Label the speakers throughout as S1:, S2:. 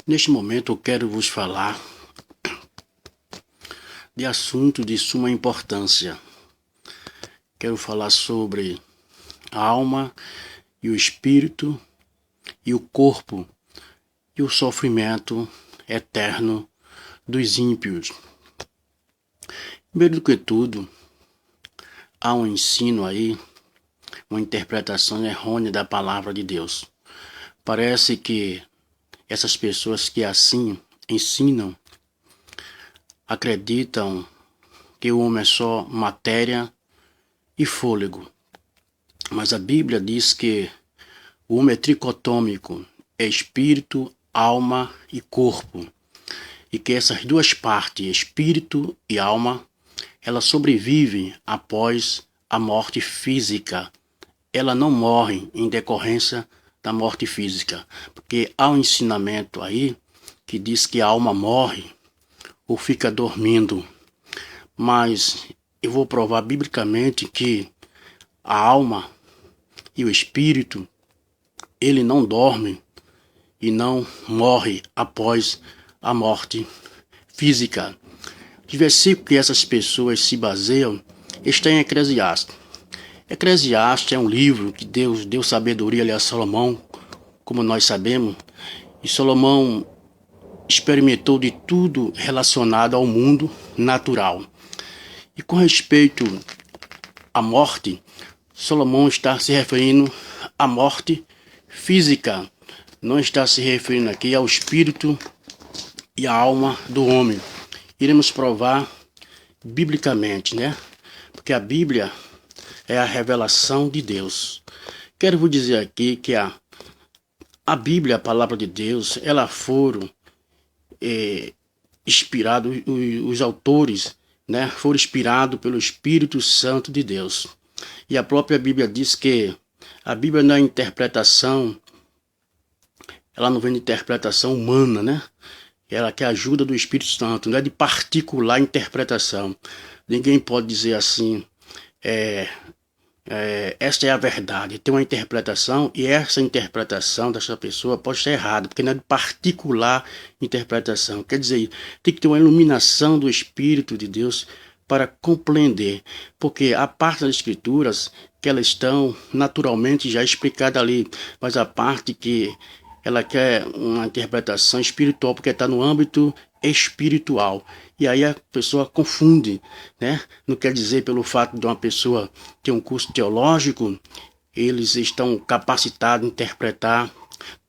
S1: Neste momento eu quero vos falar de assunto de suma importância. Quero falar sobre a alma e o espírito e o corpo e o sofrimento eterno dos ímpios. Primeiro do que tudo, há um ensino aí, uma interpretação errônea da palavra de Deus. Parece que essas pessoas que assim ensinam acreditam que o homem é só matéria e fôlego. Mas a Bíblia diz que o homem é tricotômico, é espírito, alma e corpo. E que essas duas partes, espírito e alma, elas sobrevivem após a morte física. Ela não morre em decorrência da morte física. Porque há um ensinamento aí que diz que a alma morre ou fica dormindo. Mas eu vou provar biblicamente que a alma e o espírito, ele não dorme e não morre após a morte física. O versículo que essas pessoas se baseiam está em Eclesiastes. Eclesiastes é um livro que Deus deu sabedoria a Salomão, como nós sabemos, e Salomão experimentou de tudo relacionado ao mundo natural. E com respeito à morte, Salomão está se referindo à morte física, não está se referindo aqui ao espírito e à alma do homem. Iremos provar biblicamente, né? Porque a Bíblia é a revelação de Deus. Quero vos dizer aqui que a Bíblia, a palavra de Deus, ela foram inspirados, os autores, né, foram inspirados pelo Espírito Santo de Deus. E a própria Bíblia diz que a Bíblia não é interpretação, ela não vem de interpretação humana, né? Ela quer a ajuda do Espírito Santo, não é de particular interpretação. Ninguém pode dizer assim, esta é a verdade. Tem uma interpretação e essa interpretação dessa pessoa pode estar errada, porque não é de particular interpretação. Quer dizer, tem que ter uma iluminação do Espírito de Deus para compreender, porque a parte das Escrituras que elas estão naturalmente já explicadas ali, mas a parte que ela quer uma interpretação espiritual, porque está no âmbito espiritual. E aí a pessoa confunde, né? Não quer dizer pelo fato de uma pessoa ter um curso teológico, eles estão capacitados a interpretar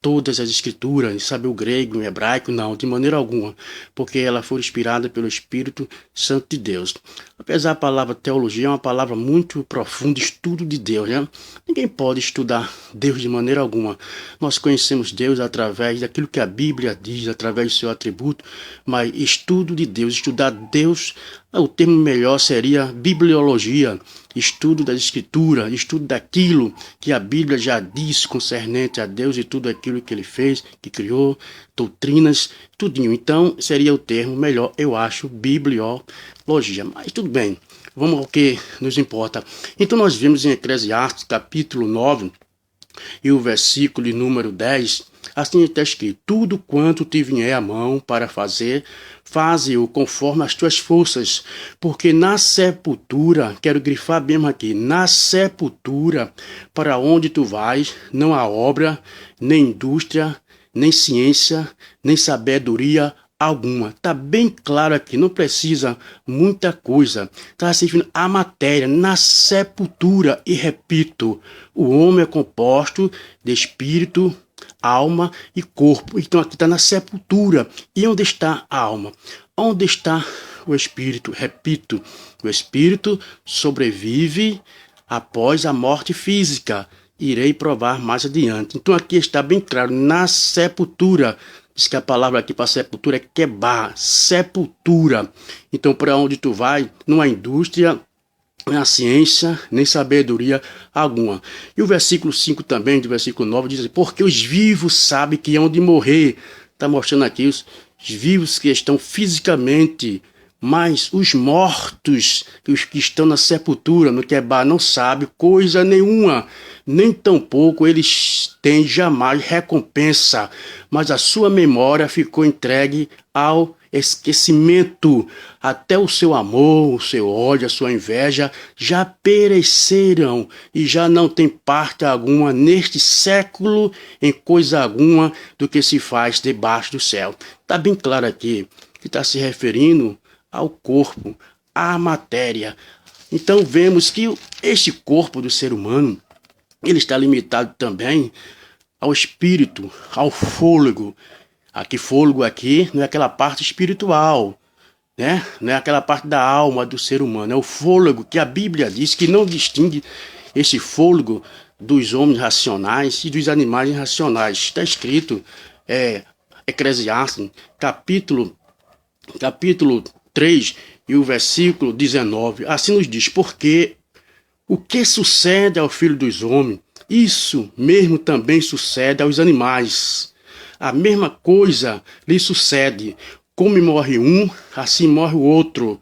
S1: todas as escrituras, saber o grego, o hebraico, não, de maneira alguma, porque ela foi inspirada pelo Espírito Santo de Deus. Apesar da palavra teologia é uma palavra muito profunda, estudo de Deus, né? Ninguém pode estudar Deus de maneira alguma. Nós conhecemos Deus através daquilo que a Bíblia diz, através do seu atributo, mas estudo de Deus, estudar Deus, o termo melhor seria bibliologia, estudo das escrituras, estudo daquilo que a Bíblia já diz concernente a Deus e tudo aquilo que ele fez, que criou, doutrinas, tudinho. Então seria o termo melhor, eu acho, bibliologia. Mas tudo bem, vamos ao que nos importa. Então nós vimos em Eclesiastes capítulo 9 e o versículo número 10, assim está escrito: tudo quanto te vier à mão para fazer, faze-o conforme as tuas forças, porque na sepultura, quero grifar mesmo aqui, na sepultura, para onde tu vais, não há obra, nem indústria, nem ciência, nem sabedoria alguma. Está bem claro aqui, não precisa muita coisa. Está se referindo à matéria, na sepultura. E repito, o homem é composto de espírito, alma e corpo. Então aqui está na sepultura. E onde está a alma? Onde está o espírito? Repito, o espírito sobrevive após a morte física. Irei provar mais adiante. Então aqui está bem claro, na sepultura. Diz que a palavra aqui para sepultura é quebá, sepultura. Então para onde tu vai, não há indústria, nem ciência, nem sabedoria alguma. E o versículo 5 também, do versículo 9, diz: porque os vivos sabem que hão de morrer. Está mostrando aqui os vivos que estão fisicamente, mas os mortos, os que estão na sepultura, no quebá, não sabem coisa nenhuma, nem tampouco eles têm jamais recompensa, mas a sua memória ficou entregue ao esquecimento. Até o seu amor, o seu ódio, a sua inveja já pereceram e já não tem parte alguma neste século em coisa alguma do que se faz debaixo do céu. Está bem claro aqui que está se referindo ao corpo, à matéria. Então vemos que este corpo do ser humano, ele está limitado também ao espírito, ao fôlego. Aqui, fôlego aqui não é aquela parte espiritual, né? Não é aquela parte da alma do ser humano, é o fôlego que a Bíblia diz que não distingue esse fôlego dos homens racionais e dos animais irracionais. Está escrito, Eclesiastes, capítulo 3 e o versículo 19, assim nos diz: porque o que sucede ao filho dos homens, isso mesmo também sucede aos animais. A mesma coisa lhe sucede. Como morre um, assim morre o outro.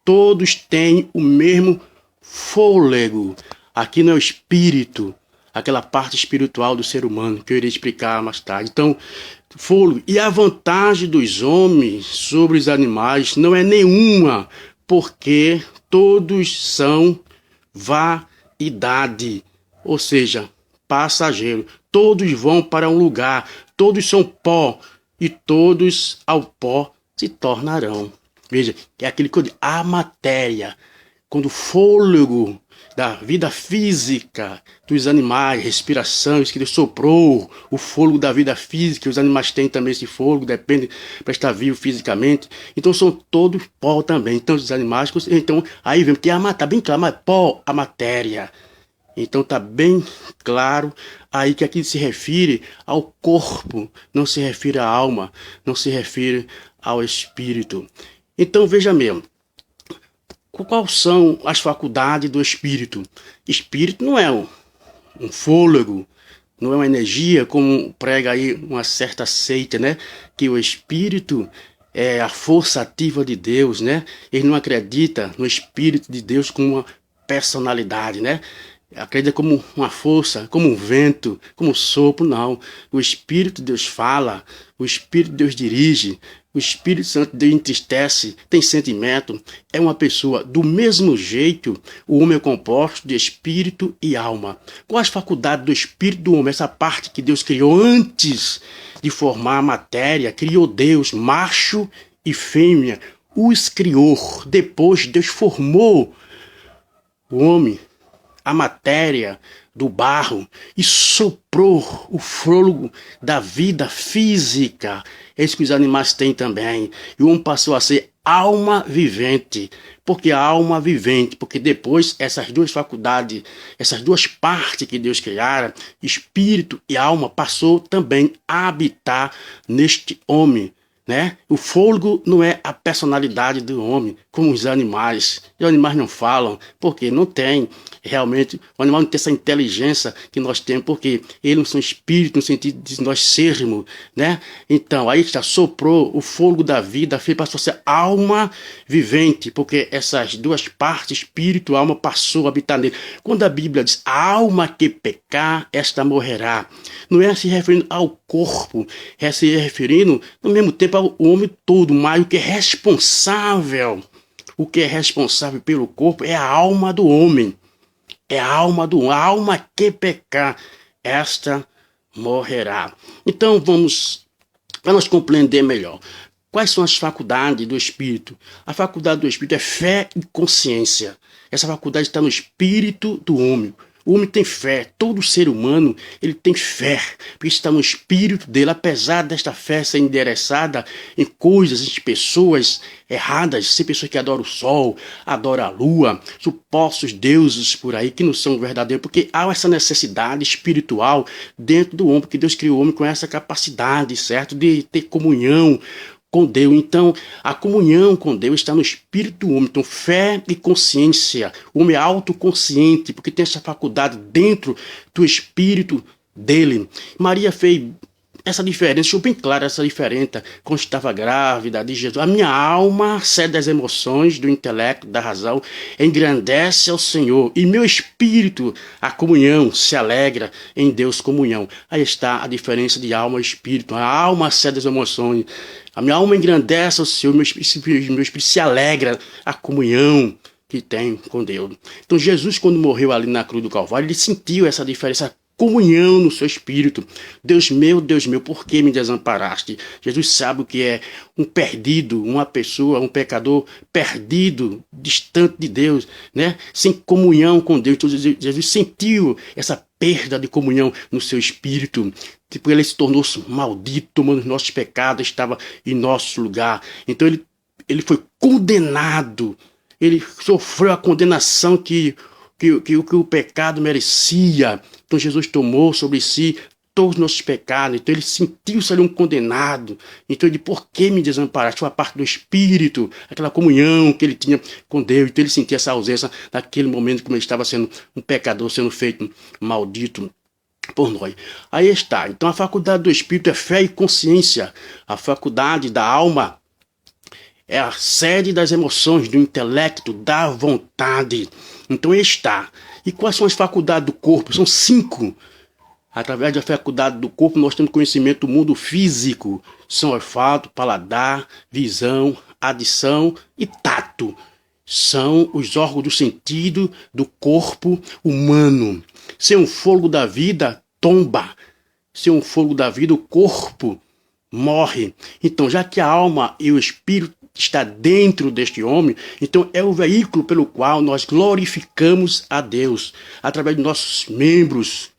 S1: Todos têm o mesmo fôlego. Aqui não é o espírito, aquela parte espiritual do ser humano, que eu irei explicar mais tarde. Então, fôlego. E a vantagem dos homens sobre os animais não é nenhuma, porque todos são vaidade, ou seja, passageiro. Todos vão para um lugar, todos são pó, e todos ao pó se tornarão. Veja, é aquele que eu digo, a matéria, quando o fôlego da vida física dos animais, respiração, isso que Deus soprou, o fôlego da vida física, os animais têm também esse fôlego, depende para estar vivo fisicamente. Então são todos pó também. Então os animais, então aí vemos que está bem claro, mas pó, a matéria. Então está bem claro aí que aqui se refere ao corpo, não se refere à alma, não se refere ao espírito. Então veja mesmo, quais são as faculdades do espírito? Espírito não é um fôlego, não é uma energia, como prega aí uma certa seita, né? Que o espírito é a força ativa de Deus, né? Ele não acredita no espírito de Deus como uma personalidade, né? Acredita como uma força, como um vento, como um sopro, não. O Espírito de Deus fala, o Espírito de Deus dirige, o Espírito Santo de Deus entristece, tem sentimento, é uma pessoa. Do mesmo jeito, o homem é composto de espírito e alma. Qual as faculdades do espírito do homem? Essa parte que Deus criou antes de formar a matéria, criou Deus, macho e fêmea, os criou. Depois Deus formou o homem, a matéria do barro, e soprou o fôlego da vida física. É isso que os animais têm também. E o homem passou a ser alma vivente. Por que alma vivente? Porque depois essas duas faculdades, essas duas partes que Deus criara, espírito e alma, passou também a habitar neste homem, né? O fôlego não é a personalidade do homem, como os animais. Os animais não falam, porque não tem. Realmente, o animal não tem essa inteligência que nós temos, porque eles não são espírito no sentido de nós sermos, né? Então, aí já soprou o fôlego da vida, passou a ser alma vivente, porque essas duas partes, espírito e alma, passou a habitar nele. Quando a Bíblia diz, a alma que pecar, esta morrerá, não é se referindo ao corpo, é se referindo, no mesmo tempo, ao homem todo, mas o que é responsável pelo corpo é a alma do homem. É a alma a alma que pecar, esta morrerá. Então vamos, para nós compreender melhor, quais são as faculdades do Espírito? A faculdade do Espírito é fé e consciência. Essa faculdade está no espírito do homem. O homem tem fé, todo ser humano ele tem fé, porque está no espírito dele, apesar desta fé ser endereçada em coisas, em pessoas erradas, ser pessoas que adoram o sol, adoram a lua, supostos deuses por aí que não são verdadeiros, porque há essa necessidade espiritual dentro do homem, porque Deus criou o homem com essa capacidade, certo, de ter comunhão com Deus. Então, a comunhão com Deus está no espírito do homem. Então, fé e consciência. O homem é autoconsciente, porque tem essa faculdade dentro do espírito dele. Maria fez essa diferença, deixou bem clara essa diferença quando estava grávida de Jesus. A minha alma cede das emoções, do intelecto, da razão, engrandece ao Senhor, e meu espírito, a comunhão, se alegra em Deus comunhão. Aí está a diferença de alma e espírito. A alma cede das emoções, a minha alma engrandece ao Senhor, meu espírito se alegra, a comunhão que tem com Deus. Então Jesus, quando morreu ali na cruz do Calvário, ele sentiu essa diferença, comunhão no seu espírito. Deus meu, por que me desamparaste? Jesus sabe o que é um perdido, uma pessoa, um pecador perdido, distante de Deus, né? Sem comunhão com Deus. Então Jesus sentiu essa perda de comunhão no seu espírito. Tipo, ele se tornou maldito, tomando os nossos pecados, estava em nosso lugar. Então ele foi condenado. Ele sofreu a condenação que o pecado merecia. Então Jesus tomou sobre si todos os nossos pecados. Então ele sentiu-se ali um condenado. Então ele, por que me desamparaste? Foi a parte do Espírito, aquela comunhão que ele tinha com Deus. Então ele sentia essa ausência naquele momento, como ele estava sendo um pecador, sendo feito maldito por nós. Aí está. Então a faculdade do Espírito é fé e consciência. A faculdade da alma é a sede das emoções, do intelecto, da vontade. Então está. E quais são as faculdades do corpo? São 5. Através da faculdade do corpo nós temos conhecimento do mundo físico. São olfato, paladar, visão, adição e tato. São os órgãos do sentido do corpo humano. Sem o fôlego da vida, tomba. Sem o fôlego da vida, o corpo morre. Então, já que a alma e o espírito está dentro deste homem, então é o veículo pelo qual nós glorificamos a Deus, através de nossos membros.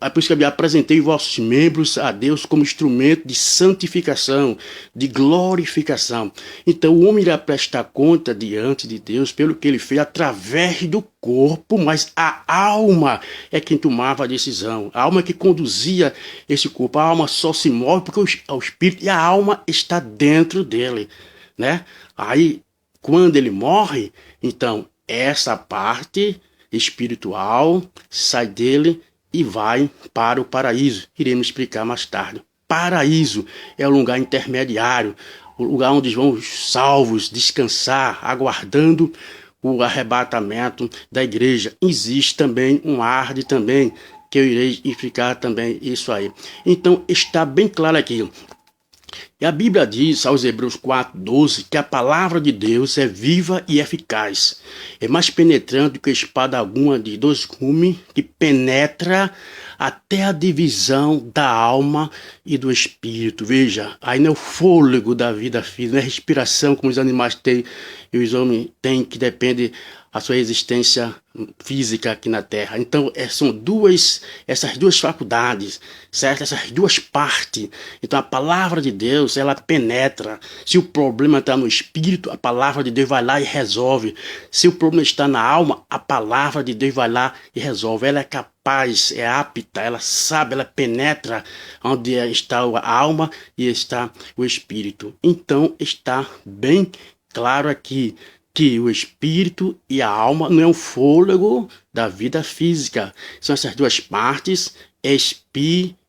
S1: É por isso que eu apresentei vossos membros a Deus como instrumento de santificação, de glorificação. Então o homem irá prestar conta diante de Deus pelo que ele fez através do corpo, mas a alma é quem tomava a decisão. A alma é que conduzia esse corpo. A alma só se move porque o espírito e a alma está dentro dele, né? Aí, quando ele morre, então essa parte espiritual sai dele e vai para o paraíso. Iremos explicar mais tarde. Paraíso é o lugar intermediário, o lugar onde vão os salvos descansar, aguardando o arrebatamento da igreja. Existe também um arde também, que eu irei explicar também isso aí. Então está bem claro aqui. E a Bíblia diz aos Hebreus 4:12 que a palavra de Deus é viva e eficaz. É mais penetrante que espada alguma de 2 gumes, que penetra até a divisão da alma e do espírito. Veja, aí não é o fôlego da vida física, não é a respiração como os animais têm e os homens têm, que depende a sua existência física aqui na Terra. Então, são essas duas faculdades, certo? Essas duas partes. Então, a palavra de Deus, ela penetra. Se o problema está no espírito, a palavra de Deus vai lá e resolve. Se o problema está na alma, a palavra de Deus vai lá e resolve. Ela é capaz, é apta, ela sabe, ela penetra onde está a alma e está o espírito. Então, está bem claro aqui que o espírito e a alma não é o fôlego da vida física. São essas duas partes espiritual.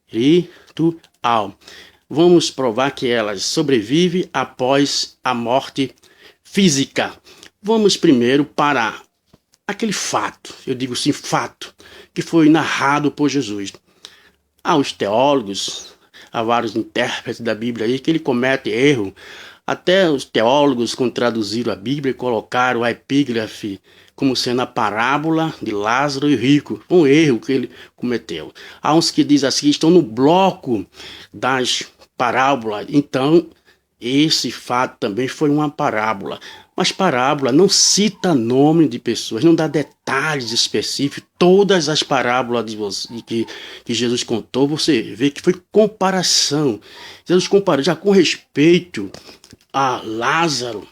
S1: Vamos provar que elas sobrevivem após a morte física. Vamos primeiro para aquele fato, eu digo sim, fato, que foi narrado por Jesus. Há os teólogos, há vários intérpretes da Bíblia aí que ele comete erro. Até os teólogos, quando traduziram a Bíblia, colocaram a epígrafe como sendo a parábola de Lázaro e o rico. Um erro que ele cometeu. Há uns que dizem assim, estão no bloco das parábolas. Então, esse fato também foi uma parábola. Mas parábola não cita nome de pessoas, não dá detalhes específicos. Todas as parábolas que Jesus contou, você vê que foi comparação. Jesus comparou já com respeito a Lázaro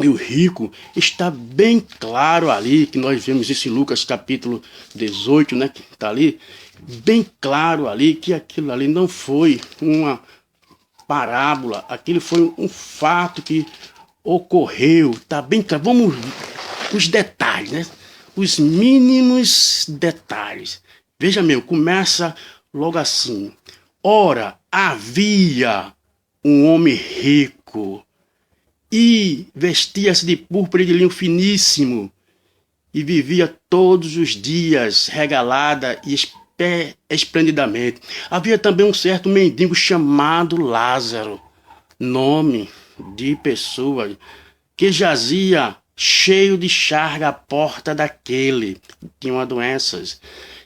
S1: e o rico. Está bem claro ali, que nós vemos isso em Lucas capítulo 18, né, que está ali, bem claro ali que aquilo ali não foi uma parábola, aquilo foi um fato que ocorreu. Está bem claro. Vamos os detalhes, né? Os mínimos detalhes. Veja, começa logo assim. Ora, havia um homem rico e vestia-se de púrpura e de linho finíssimo e vivia todos os dias regalada e esplendidamente. Havia também um certo mendigo chamado Lázaro, nome de pessoa que jazia cheio de charga à porta daquele que tinha doenças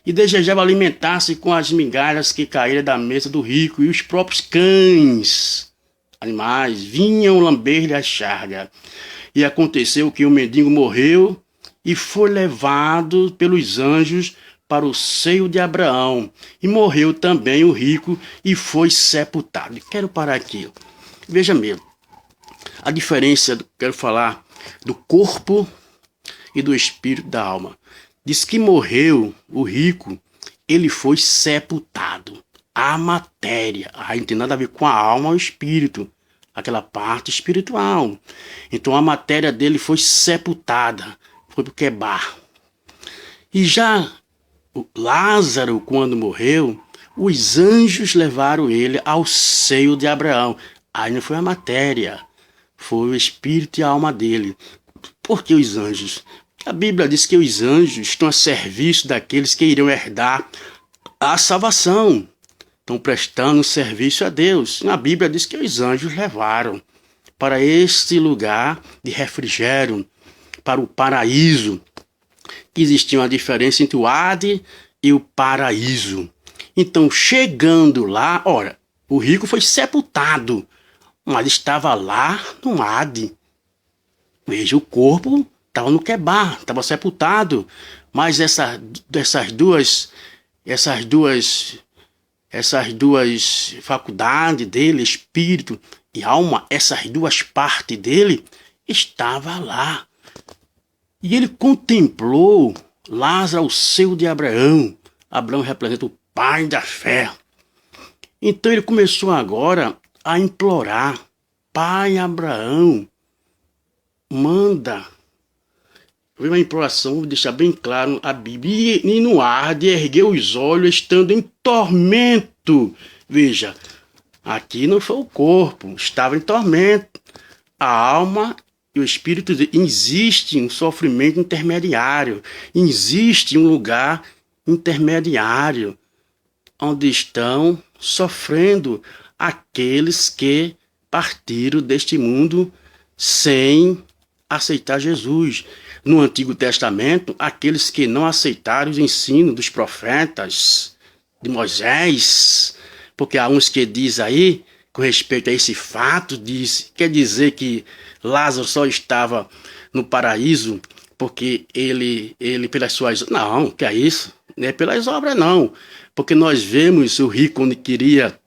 S1: e desejava alimentar-se com as migalhas que caíram da mesa do rico, e os próprios cães, animais, vinham lamber-lhe a charga. E aconteceu que o mendigo morreu e foi levado pelos anjos para o seio de Abraão. E morreu também o rico e foi sepultado. Quero parar aqui. Veja mesmo, a diferença, quero falar, do corpo e do espírito da alma. Diz que morreu o rico, ele foi sepultado. A matéria, aí não tem nada a ver com a alma ou o espírito, aquela parte espiritual. Então a matéria dele foi sepultada, foi para o quebar. E já o Lázaro, quando morreu, os anjos levaram ele ao seio de Abraão. Aí não foi a matéria, foi o espírito e a alma dele. Por que os anjos? A Bíblia diz que os anjos estão a serviço daqueles que irão herdar a salvação. Estão prestando serviço a Deus. A Bíblia diz que os anjos levaram para este lugar de refrigério, para o paraíso. Existia uma diferença entre o Hades e o paraíso. Então, chegando lá, ora, o rico foi sepultado, mas estava lá no Hades. Veja, o corpo estava no quebar, estava sepultado, mas essas duas faculdades dele, espírito e alma, essas duas partes dele, estavam lá. E ele contemplou Lázaro ao seio de Abraão. Abraão representa o pai da fé. Então ele começou agora a implorar: Pai Abraão, manda. Foi uma imploração, vou deixar bem claro a Bíblia. E no Hades ergueu os olhos, estando em tormento. Veja, aqui não foi o corpo, estava em tormento. A alma e o espírito, existe um sofrimento intermediário. Existe um lugar intermediário, onde estão sofrendo aqueles que partiram deste mundo sem aceitar Jesus. No Antigo Testamento, aqueles que não aceitaram os ensinos dos profetas, de Moisés, porque há uns que dizem aí, com respeito a esse fato, quer dizer que Lázaro só estava no paraíso porque ele pelas suas... Não, que é isso? Não é pelas obras, não. Porque nós vemos o rico onde queria,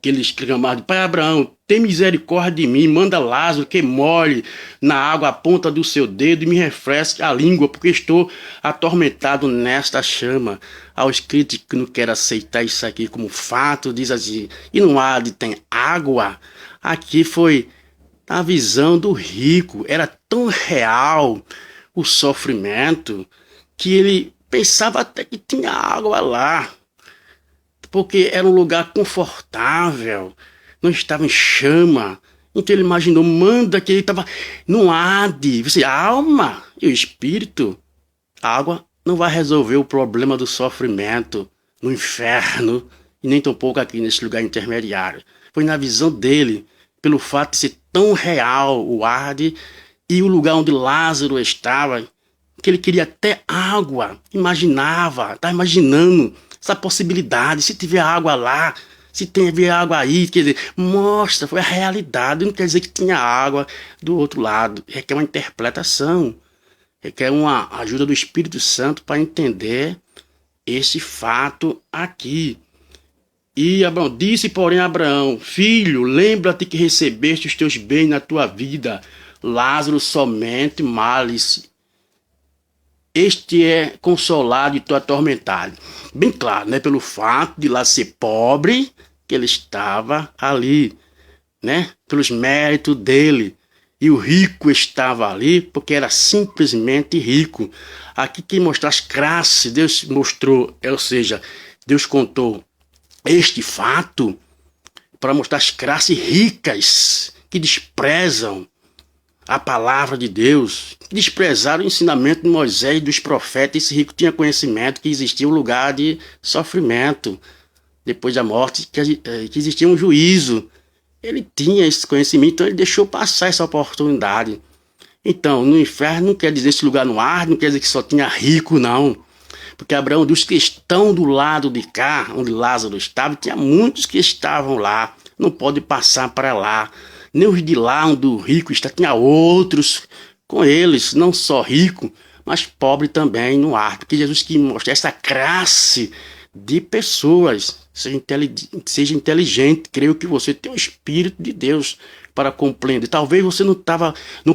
S1: que ele exclamava: Pai Abraão, tem misericórdia de mim, manda Lázaro que molhe na água a ponta do seu dedo e me refresque a língua, porque estou atormentado nesta chama. Aos críticos que não querem aceitar isso aqui como fato, diz assim: e no Hades tem água? Aqui foi a visão do rico. Era tão real o sofrimento que ele pensava até que tinha água lá, porque era um lugar confortável, não estava em chama. Então ele imaginou, manda, que ele estava no Hades. Você, a alma e o espírito, a água não vai resolver o problema do sofrimento no inferno, e nem tampouco aqui nesse lugar intermediário. Foi na visão dele, pelo fato de ser tão real o Hades e o lugar onde Lázaro estava, que ele queria até água. Estava imaginando essa possibilidade. Se tiver água lá, se tiver água aí, quer dizer, mostra, foi a realidade. Não quer dizer que tinha água do outro lado. Requer uma interpretação, requer uma ajuda do Espírito Santo para entender esse fato aqui. E Abraão disse, porém, a Abraão: Filho, lembra-te que recebeste os teus bens na tua vida, Lázaro somente males. Este é consolado e tu atormentado. Bem claro, né? Pelo fato de lá ser pobre, que ele estava ali, né? Pelos méritos dele. E o rico estava ali porque era simplesmente rico. Aqui quem mostra as classes, Deus mostrou, ou seja, Deus contou este fato para mostrar as classes ricas que desprezam a palavra de Deus, que desprezaram o ensinamento de Moisés e dos profetas. Esse rico tinha conhecimento que existia um lugar de sofrimento depois da morte, que existia um juízo. Ele tinha esse conhecimento, então ele deixou passar essa oportunidade. Então, no inferno não quer dizer esse lugar no ar, não quer dizer que só tinha rico, não. Porque Abraão, dos que estão do lado de cá, onde Lázaro estava, tinha muitos que estavam lá. Não pode passar para lá. Nem os de lá onde o rico está, tinha outros com eles, não só rico, mas pobre também no ar. Porque Jesus quis mostrar essa classe de pessoas. Seja inteligente, creio que você tem o Espírito de Deus para compreender. Talvez você não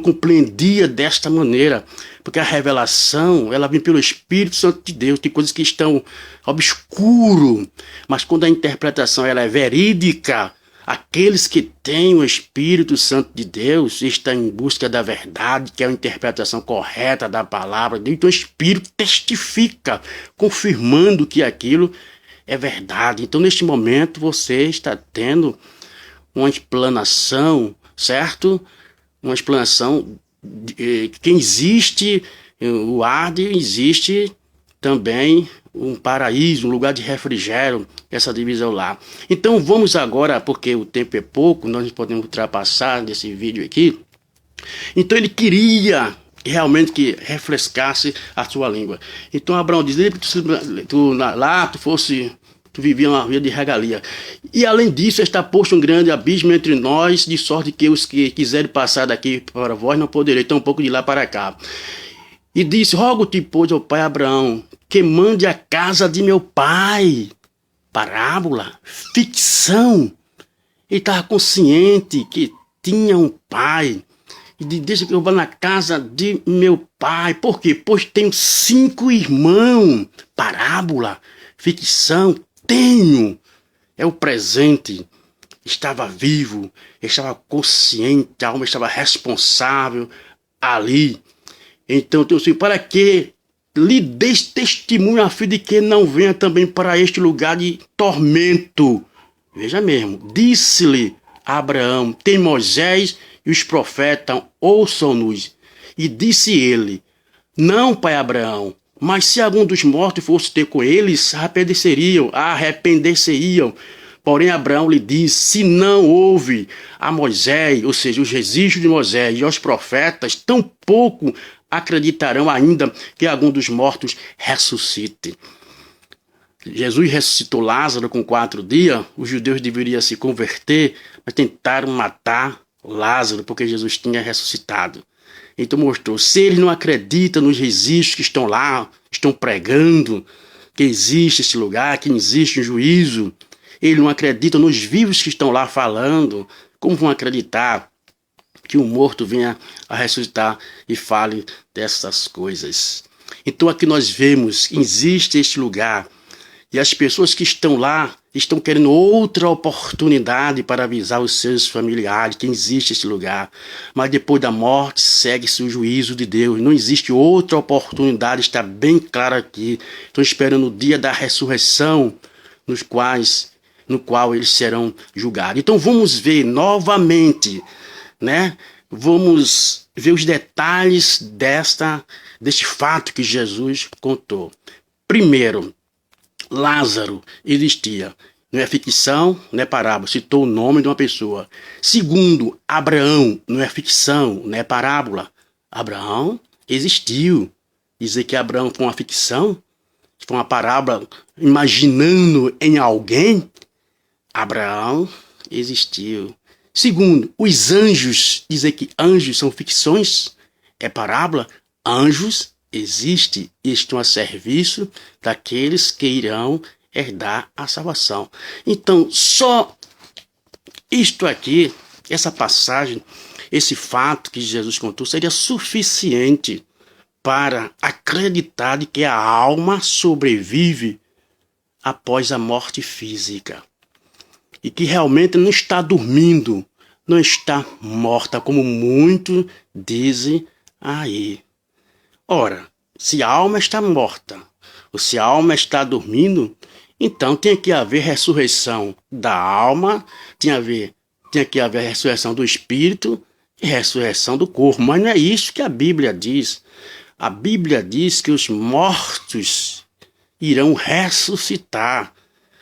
S1: compreendia desta maneira, porque a revelação, ela vem pelo Espírito Santo de Deus. Tem coisas que estão obscuro, mas quando a interpretação ela é verídica, aqueles que têm o Espírito Santo de Deus estão em busca da verdade, que é a interpretação correta da palavra de Deus. Então o Espírito testifica, confirmando que aquilo é verdade. Então neste momento você está tendo uma explanação, certo? Uma explanação de que existe o Hades, existe também um paraíso, um lugar de refrigério, essa divisão lá. Então vamos agora, porque o tempo é pouco, nós não podemos ultrapassar nesse vídeo aqui. Então ele queria realmente que refrescasse a sua língua. Então Abraão diz, tu vivia uma vida de regalia. E além disso, está posto um grande abismo entre nós, de sorte que os que quiserem passar daqui para vós não poderei, tão pouco de lá para cá. E disse, rogo-te, pois, ao pai Abraão, que mande a casa de meu pai. Parábola, ficção. Ele estava consciente que tinha um pai. E deixa que eu vá na casa de meu pai. Por quê? Pois tenho 5 irmãos. Parábola, ficção, tenho. É o presente. Estava vivo, estava consciente, a alma estava responsável ali. Então, Deus disse, para que lhe des testemunho a fim de que não venha também para este lugar de tormento. Veja mesmo, disse-lhe Abraão, tem Moisés e os profetas, ouçam-nos. E disse ele, não, pai Abraão, mas se algum dos mortos fosse ter com eles, arrepender-se-iam. Porém Abraão lhe disse, se não houve a Moisés, ou seja, os registros de Moisés e aos profetas, tampouco acreditarão ainda que algum dos mortos ressuscite. Jesus ressuscitou Lázaro com 4 dias, os judeus deveriam se converter, mas tentaram matar Lázaro porque Jesus tinha ressuscitado. Então mostrou, se eles não acreditam nos registros que estão lá, estão pregando que existe esse lugar, que existe um juízo, eles não acreditam nos vivos que estão lá falando, como vão acreditar que o morto venha a ressuscitar e fale dessas coisas? Então aqui nós vemos que existe este lugar e as pessoas que estão lá estão querendo outra oportunidade para avisar os seus familiares que existe esse lugar. Mas depois da morte segue-se o juízo de Deus. Não existe outra oportunidade, está bem claro aqui. Estão esperando o dia da ressurreição no qual eles serão julgados. Então vamos ver novamente, Vamos ver os detalhes deste fato que Jesus contou. Primeiro, Lázaro existia. Não é ficção, não é parábola. Citou o nome de uma pessoa. Segundo, Abraão. Não é ficção, não é parábola. Abraão existiu. Dizer que Abraão foi uma ficção, foi uma parábola imaginando em alguém. Abraão existiu. Segundo, os anjos. Dizer que anjos são ficções, é parábola. Anjos existem e estão a serviço daqueles que irão herdar a salvação. Então, só isto aqui, essa passagem, esse fato que Jesus contou, seria suficiente para acreditar de que a alma sobrevive após a morte física. E que realmente não está dormindo, não está morta, como muitos dizem aí. Ora, se a alma está morta, ou se a alma está dormindo, Então tem que haver ressurreição da alma, tem que haver ressurreição do espírito e ressurreição do corpo. Mas não é isso que a Bíblia diz. A Bíblia diz que os mortos irão ressuscitar,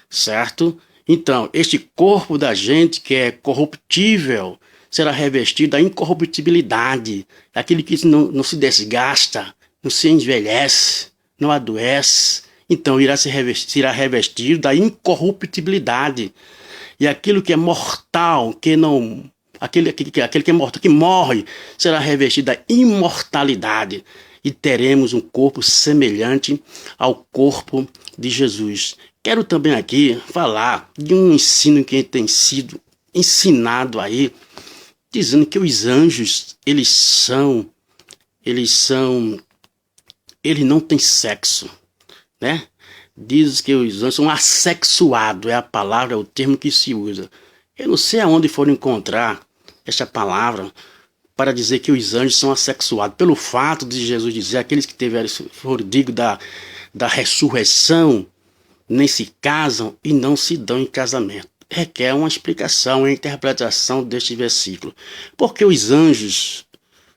S1: certo? Então, este corpo da gente que é corruptível será revestido da incorruptibilidade, aquele que não se desgasta, não se envelhece, não adoece. Então, será revestido da incorruptibilidade. E aquilo que é mortal, aquele que é mortal, que morre, será revestido da imortalidade. E teremos um corpo semelhante ao corpo de Jesus. Quero também aqui falar de um ensino que tem sido ensinado aí, dizendo que os anjos, eles não têm sexo, né? Diz que os anjos são assexuados, é a palavra, é o termo que se usa. Eu não sei aonde foram encontrar esta palavra para dizer que os anjos são assexuados, pelo fato de Jesus dizer, aqueles que foram dignos da ressurreição, nem se casam e não se dão em casamento. Requer uma explicação, uma interpretação deste versículo. Por que os anjos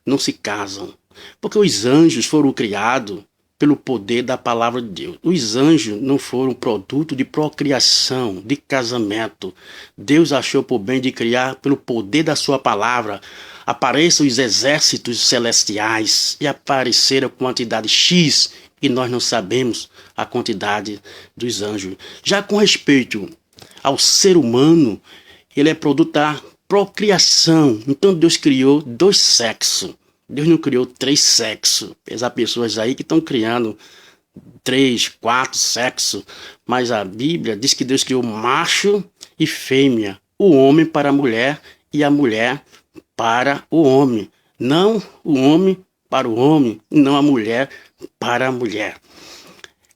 S1: não se casam? Porque os anjos foram criados pelo poder da palavra de Deus. Os anjos não foram produto de procriação, de casamento. Deus achou por bem de criar pelo poder da sua palavra. Apareçam os exércitos celestiais e apareceram a quantidade X e nós não sabemos a quantidade dos anjos. Já com respeito ao ser humano, ele é produto da procriação. Então Deus criou 2 sexos. Deus não criou 3 sexos. Há pessoas aí que estão criando 3, 4 sexos. Mas a Bíblia diz que Deus criou macho e fêmea. O homem para a mulher e a mulher para o homem. Não o homem para o homem, não a mulher para a mulher.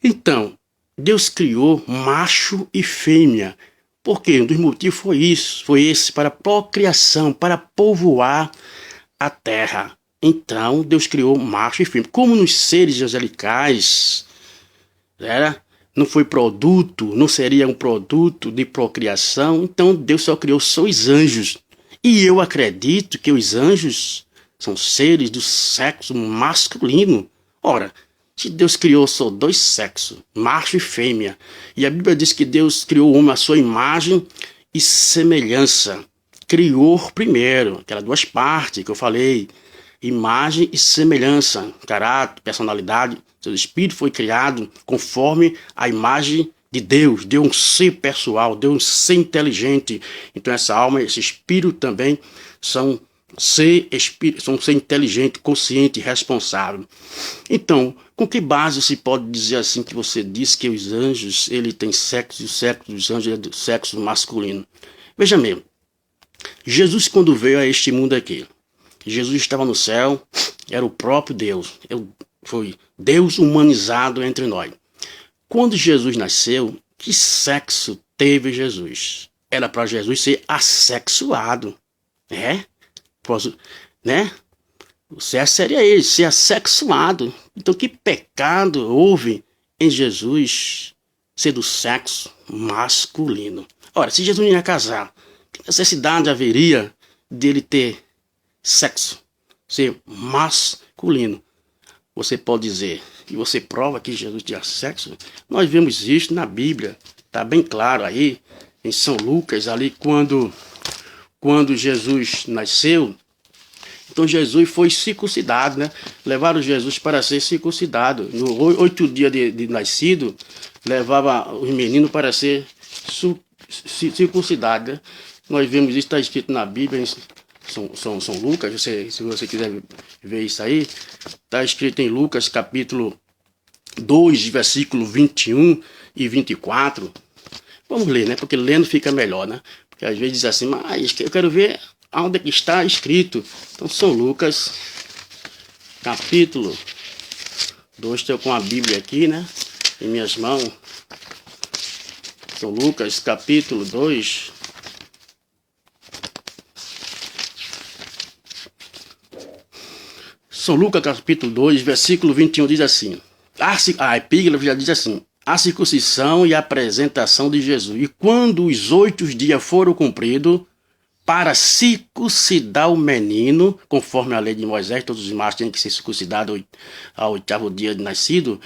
S1: Então, Deus criou macho e fêmea. Por quê? Um dos motivos foi esse, para procriação, para povoar a terra. Então, Deus criou macho e fêmea. Como nos seres angelicais, não seria um produto de procriação, então Deus só criou os anjos. E eu acredito que os anjos são seres do sexo masculino. Ora, se Deus criou só 2 sexos, macho e fêmea, e a Bíblia diz que Deus criou o homem à sua imagem e semelhança. Criou primeiro, aquelas 2 partes que eu falei, imagem e semelhança, caráter, personalidade. Seu espírito foi criado conforme a imagem de Deus. Deu um ser pessoal, deu um ser inteligente. Então essa alma, esse espírito também são ser inteligente, consciente, responsável. Então, com que base se pode dizer assim que você diz que os anjos, ele tem sexo e o sexo dos anjos é do sexo masculino? Veja mesmo, Jesus quando veio a este mundo aqui, Jesus estava no céu, era o próprio Deus, foi Deus humanizado entre nós. Quando Jesus nasceu, que sexo teve Jesus? Era para Jesus ser assexuado, né? O certo seria ele, ser assexuado. Então que pecado houve em Jesus ser do sexo masculino? Ora, se Jesus não ia casar, que necessidade haveria dele ter sexo, ser masculino? Você pode dizer que você prova que Jesus tinha sexo? Nós vemos isso na Bíblia, está bem claro aí, em São Lucas, ali quando Jesus nasceu. Então Jesus foi circuncidado, né? Levaram Jesus para ser circuncidado. No 8 dias de nascido, levava os meninos para ser circuncidado, né? Nós vemos isso, está escrito na Bíblia, em São Lucas. Se você quiser ver isso aí, está escrito em Lucas capítulo 2, versículo 21 e 24. Vamos ler, né? Porque lendo fica melhor, né? Porque às vezes diz assim, mas eu quero ver onde é que está escrito. Então, São Lucas, capítulo 2, estou com a Bíblia aqui, né? Em minhas mãos. São Lucas, capítulo 2. São Lucas, capítulo 2, versículo 21, diz assim. A epígrafe já diz assim. a circuncisão e a apresentação de Jesus. E quando os 8 dias foram cumpridos, para circuncidar o menino, conforme a lei de Moisés, todos os machos têm que ser circuncidados ao 8º dia de nascido,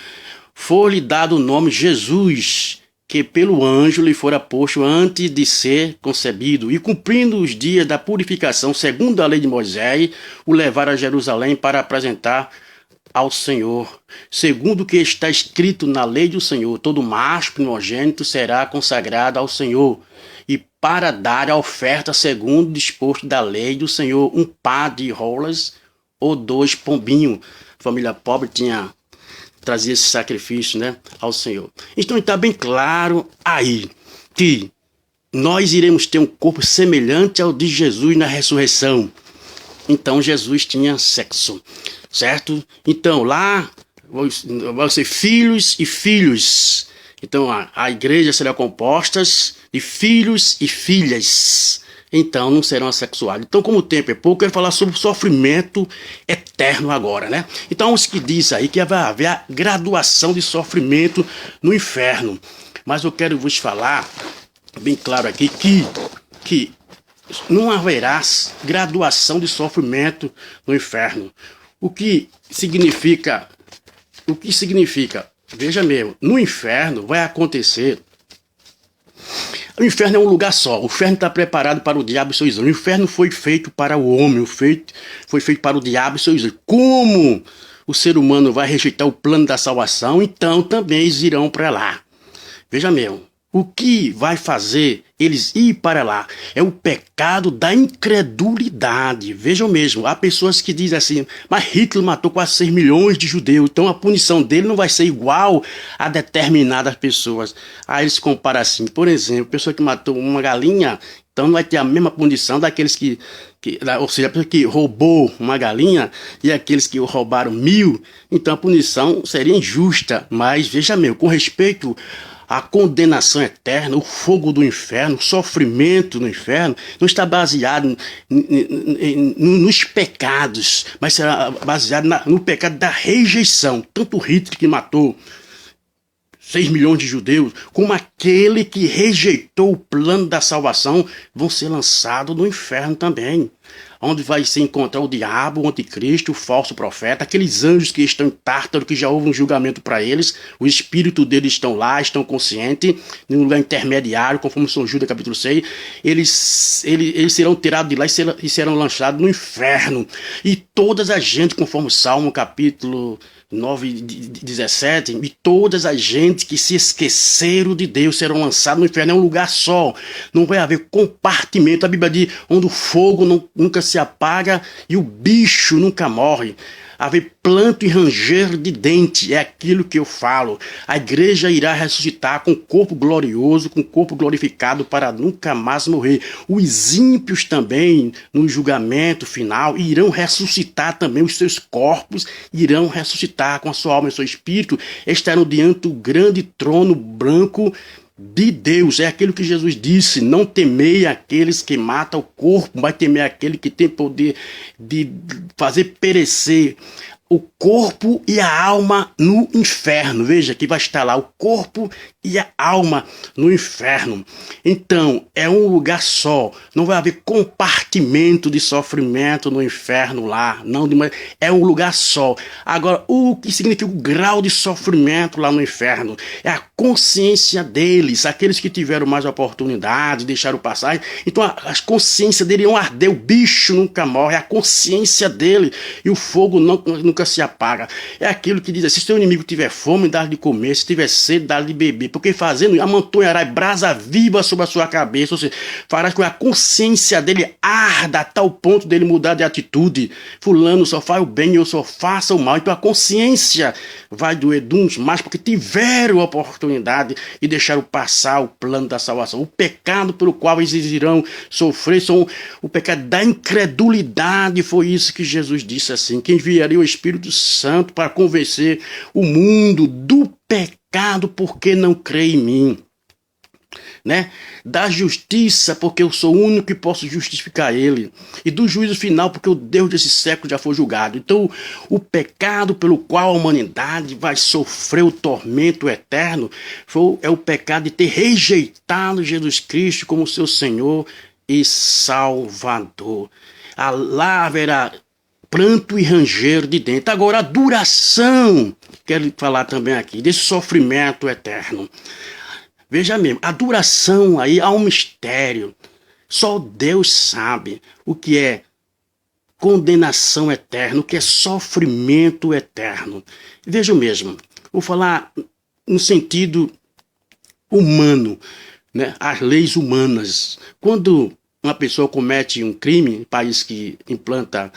S1: foi-lhe dado o nome Jesus, que pelo anjo lhe fora posto antes de ser concebido, e cumprindo os dias da purificação, segundo a lei de Moisés, o levaram a Jerusalém para apresentar ao Senhor, segundo o que está escrito na lei do Senhor, todo macho primogênito será consagrado ao Senhor, e para dar a oferta segundo o disposto da lei do Senhor, um par de rolas ou 2 pombinhos. A família pobre trazia esse sacrifício, né, ao Senhor. Então está bem claro aí que nós iremos ter um corpo semelhante ao de Jesus na ressurreição. Então Jesus tinha sexo, certo? Então lá vão ser filhos e filhos. Então a igreja será composta de filhos e filhas. Então não serão assexuados. Então, como o tempo é pouco, eu quero falar sobre o sofrimento eterno agora, né? Então, os que dizem aí que vai haver a graduação de sofrimento no inferno. Mas eu quero vos falar bem claro aqui que não haverá graduação de sofrimento no inferno. O que significa? Veja mesmo, no inferno vai acontecer. O inferno é um lugar só. O inferno está preparado para o diabo e seus anjos. O inferno foi feito para o homem, foi feito para o diabo e seus anjos. Como o ser humano vai rejeitar o plano da salvação, então também eles irão para lá. Veja mesmo, o que vai fazer eles ir para lá é o pecado da incredulidade. Vejam mesmo, há pessoas que dizem assim, mas Hitler matou quase 6 milhões de judeus, então a punição dele não vai ser igual a determinadas pessoas. Aí eles comparam assim, por exemplo, a pessoa que matou uma galinha, então não vai ter a mesma punição daqueles ou seja, a pessoa que roubou uma galinha e aqueles que roubaram 1000, então a punição seria injusta. Mas veja mesmo, com respeito a condenação eterna, o fogo do inferno, o sofrimento no inferno, não está baseado nos pecados, mas será baseado no pecado da rejeição. Tanto Hitler, que matou 6 milhões de judeus, como aquele que rejeitou o plano da salvação, vão ser lançados no inferno também, onde vai se encontrar o diabo, o anticristo, o falso profeta, aqueles anjos que estão em Tártaro, que já houve um julgamento para eles, o espírito deles estão lá, estão conscientes, em um lugar intermediário, conforme São Judas capítulo 6, eles serão tirados de lá e serão lançados no inferno, e todas as gente, conforme o Salmo capítulo 9:17, e todas as gente que se esqueceram de Deus serão lançados no inferno. É um lugar só, não vai haver compartimento. A Bíblia diz, onde o fogo nunca se apaga e o bicho nunca morre. Haver planto e ranger de dente, é aquilo que eu falo. A igreja irá ressuscitar com corpo glorioso, com corpo glorificado para nunca mais morrer. Os ímpios também, no julgamento final, irão ressuscitar também, os seus corpos irão ressuscitar com a sua alma e seu espírito, estarão diante do grande trono branco de Deus. É aquilo que Jesus disse, não temei aqueles que matam o corpo, mas temei aquele que tem poder de fazer perecer o corpo e a alma no inferno. Veja que vai estar lá o corpo e a alma no inferno. Então, é um lugar só. Não vai haver compartimento de sofrimento no inferno lá. Não, é um lugar só. Agora, o que significa o grau de sofrimento lá no inferno? É a consciência deles, aqueles que tiveram mais oportunidade, deixaram passar. Então, as consciências deles iam arder. O bicho nunca morre. É a consciência dele. E o fogo nunca se apaga. É aquilo que diz assim, se seu inimigo tiver fome, dá-lhe de comer, se tiver sede, dá-lhe de beber, porque fazendo, amontoarás brasa viva sobre a sua cabeça, ou seja, farás com que a consciência dele arda a tal ponto dele mudar de atitude. Fulano só faz o bem e eu só faço o mal. Então a consciência vai doer de uns mais porque tiveram a oportunidade e deixaram passar o plano da salvação. O pecado pelo qual eles irão sofrer são o pecado da incredulidade. Foi isso que Jesus disse assim, que enviaria o Espírito Santo para convencer o mundo do pecado porque não crê em mim. né? Da justiça, porque eu sou o único que posso justificar ele, e do juízo final, porque o Deus desse século já foi julgado. Então, o pecado pelo qual a humanidade vai sofrer o tormento eterno é o pecado de ter rejeitado Jesus Cristo como seu Senhor e Salvador. Lá haverá pranto e ranger de dentro. Agora, a duração, quero falar também aqui, desse sofrimento eterno. Veja mesmo, a duração aí há um mistério. Só Deus sabe o que é condenação eterna, o que é sofrimento eterno. Veja mesmo, vou falar no sentido humano, né? As leis humanas. Quando uma pessoa comete um crime, país que implanta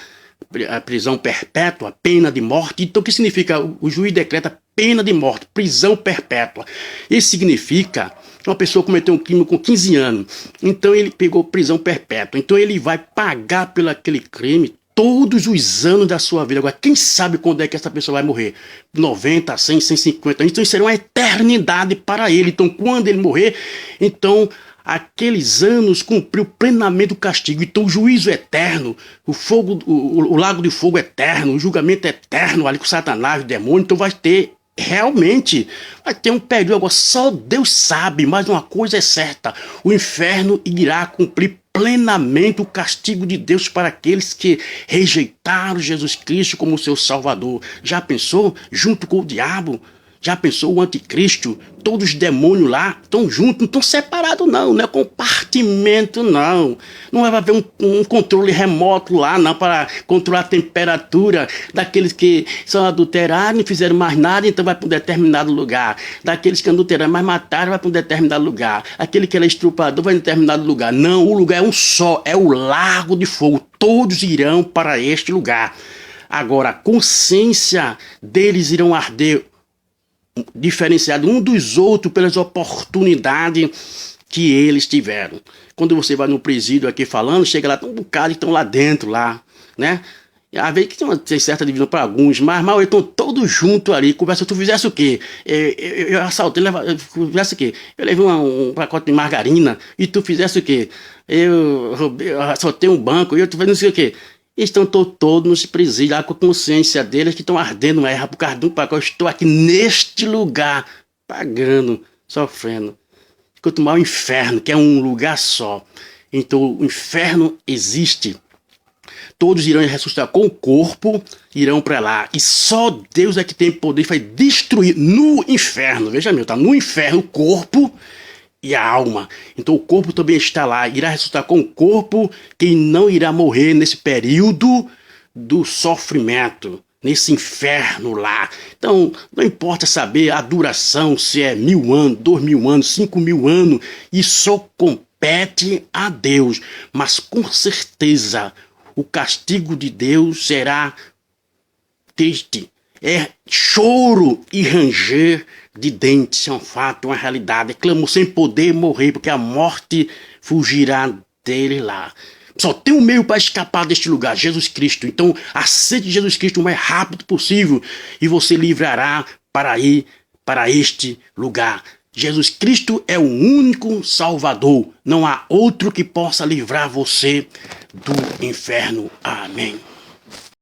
S1: a prisão perpétua, pena de morte. Então, o que significa? O juiz decreta pena de morte, prisão perpétua. Isso significa que uma pessoa cometeu um crime com 15 anos. Então, ele pegou prisão perpétua. Então, ele vai pagar pelo aquele crime todos os anos da sua vida. Agora, quem sabe quando é que essa pessoa vai morrer? 90, 100, 150 anos. Então, isso será uma eternidade para ele. Então, quando ele morrer, então aqueles anos cumpriu plenamente o castigo. Então o juízo eterno, o fogo, o lago de fogo eterno, o julgamento eterno ali com Satanás, o demônio, então vai ter realmente, vai ter um período. Agora só Deus sabe, mas uma coisa é certa: o inferno irá cumprir plenamente o castigo de Deus para aqueles que rejeitaram Jesus Cristo como seu Salvador. Já pensou? Junto com o diabo. Já pensou o anticristo? Todos os demônios lá estão juntos, não estão separados não é compartimento não. Não vai haver um controle remoto lá não, para controlar a temperatura daqueles que são adulterados, não fizeram mais nada, então vai para um determinado lugar. Daqueles que adulteraram, mas mataram, vai para um determinado lugar. Aquele que era estrupador vai para um determinado lugar. Não, o lugar é um só, é o lago de fogo. Todos irão para este lugar. Agora, a consciência deles irão arder diferenciado um dos outros pelas oportunidades que eles tiveram. Quando você vai no presídio aqui falando, chega lá, tem um bocado que estão lá dentro, lá, né? E às vezes tem certa divisão para alguns, mas mal estão todos juntos ali. Conversa, tu fizesse o quê? Eu assaltei, fizesse o quê? Eu levei um pacote de margarina e tu fizesse o quê? Eu assaltei um banco e eu tu fazendo não sei o quê. Estão todos nos presídios, lá com a consciência deles que estão ardendo erra por causa do pacote. Eu estou aqui neste lugar, pagando, sofrendo. Enquanto mais o inferno, que é um lugar só. Então o inferno existe. Todos irão ressuscitar com o corpo, irão para lá. E só Deus é que tem poder para destruir no inferno. Veja meu, está no inferno o corpo e a alma. Então o corpo também está lá, irá ressuscitar com o corpo, quem não irá morrer nesse período do sofrimento, nesse inferno lá. Então não importa saber a duração, se é 1000 anos, 2000 anos, 5000 anos, isso só compete a Deus. Mas com certeza o castigo de Deus será triste. É choro e ranger de dentes, é um fato, uma realidade. Clamou sem poder morrer, porque a morte fugirá dele lá. Só tem um meio para escapar deste lugar, Jesus Cristo. Então aceite Jesus Cristo o mais rápido possível e você livrará para ir para este lugar. Jesus Cristo é o único Salvador. Não há outro que possa livrar você do inferno. Amém.